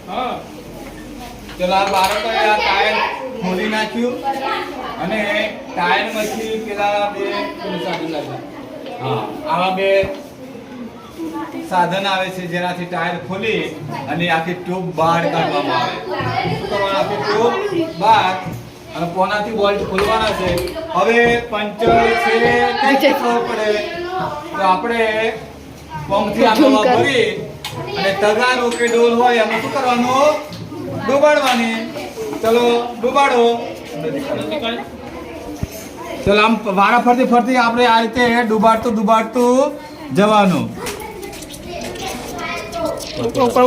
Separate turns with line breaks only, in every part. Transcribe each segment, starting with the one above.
હા ચલો આ બાળકોએ આ ટાયર ખોલી નાખ્યું અને ટાયરમાંથી પેલા બે સાધન લાગ્યા. હા આવા બે સાધન આવે છે જેનાથી ટાયર ખોલી અને આખી ટ્યુબ બહાર કાઢવામાં આવે. શું કરવાનું? આખી ટ્યુબ બહાર અને કોનાથી બોલ્ટ ખોલવાના છે. હવે પંચર છે તે ખબર પડે તો આપણે પંપથી આ હવા ભરી અને તગારું કે ડોલ હોય એમાં શું કરવાનું? ડૂબાડવાની. ચલો ડૂબાડો. ચલો આમ વારા ફરતી ફરતી આપણે આ રીતે ડૂબાડતું જવાનું.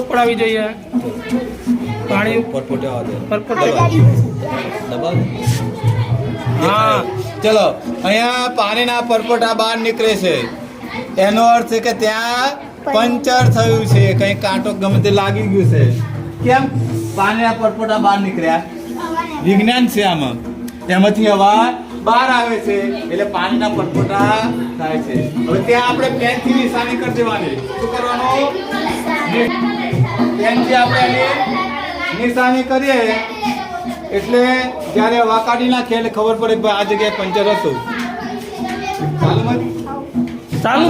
ઉપર આવી જોઈએ પાણી
પરપોટે
હા
ચલો અહીંયા પાણીના પરપોટા બહાર નીકળે છે. એનો અર્થ છે કે ત્યાં પંચર થયું છે, કઈ કાંટો ગમે તે લાગી ગયું છે. કેમ પાણીના પરપોટા બહાર નીકળ્યા? વિજ્ઞાન છે આમાં. એમાંથી હવા બહાર આવે છે એટલે પાણીના પરપોટા થાય છે. હવે ત્યાં આપણે પેનથી નિશાની કરી દેવાની. શું કરવાનું? પેનથી આપણે એની નિશાની કરીએ એટલે જ્યારે હવા કાઢી નાખીએ એટલે ખબર પડે કે આ જગ્યાએ પંચર હતું.
ચાલુ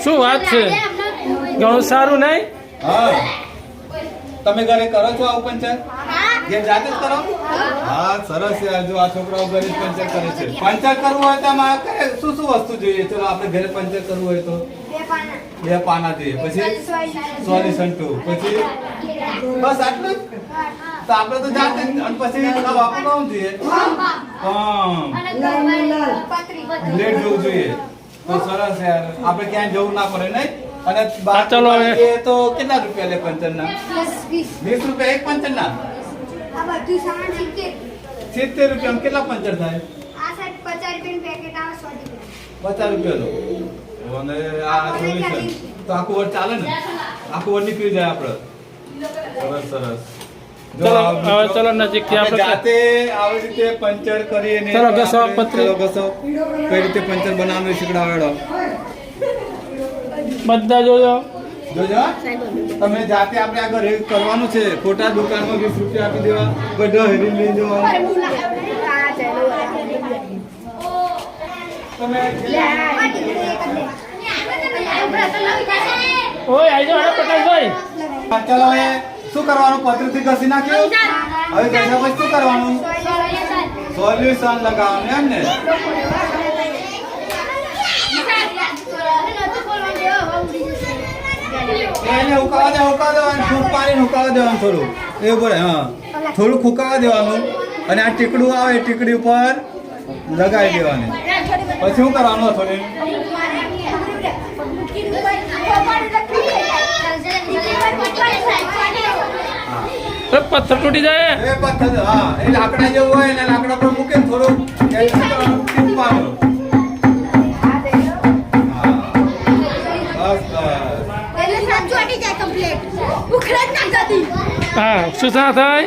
શું વાત છે? ઘણું સારું નહીં?
હા તમે ઘરે કરો છો આવું પંચર? જે જાતે જ કરો? હા સરસ યાર. જો આ છોકરાઓ ઘરે પંચર કરે છે. પંચર કરવું હોય તો આમાં શું વસ્તુ જોઈએ? ચલો આપણે ઘરે પંચર કરવું હોય તો બે પાના જોઈએ, પછી સોલ્યુશન 2, પછી બસ આટલું જ. તો આપણે તો જાતે જ. અને પછી વાપરવાનું જોઈએ બ્લેડ જોવું જોઈએ. તો સરસ યાર. આપણે ક્યાંય જવું ના પડે નહીં. અને
ચલો હવે
તો કેટલા રૂપિયા લે પંચર ના? 20 રૂપિયા એક પંચર ના. 70 રૂપિયા કેટલા પંચર થાય? 50 રૂપિયા અને આ સોલ્યુશન તો આખું વર્ષ ચાલે ને? આખું વર્ષ નીકળી જાય આપણે. સરસ.
ચલો નજીકથી આપણે
જાતે આવી રીતે પંચર કરીને
ચલો ઘસો પતરી.
ઘસો કઈ રીતે પંચર બનાવવાનું શીખડાવેડો
બધા જોજો.
તમે જાતે આપણે આગળ કરવાનું છે. ખોટા દુકાનમાં 20 રૂપિયા આપી દેવા, બધા હેરી લઈ જવાનું. તમે
ઓય આઈ જાઓ પ્રકાશભાઈ.
ચાલો હવે શું કરવાનું? પતરીથી ઘસી નાખ્યું. હવે ઘસ્યા પછી શું કરવાનું? સોલ્યુશન લગાવવાનું એમ ને? એને ઉકાવા દેવાનું. ફૂટ પાણીને ઉકાવા દેવાનું થોડું. એવું પડે. હા થોડું ઉકાવા દેવાનું અને આ ટીકડું આવે ટીકડી ઉપર લગાવી દેવાની. પછી શું કરવાનું? થોડી
પથ્થર તૂટી જાય.
એ પથ્થર હા એ લાકડા જેવું હોય ને લાકડા પર મૂકે થોડું ટીપવાનું.
હા શું થાય?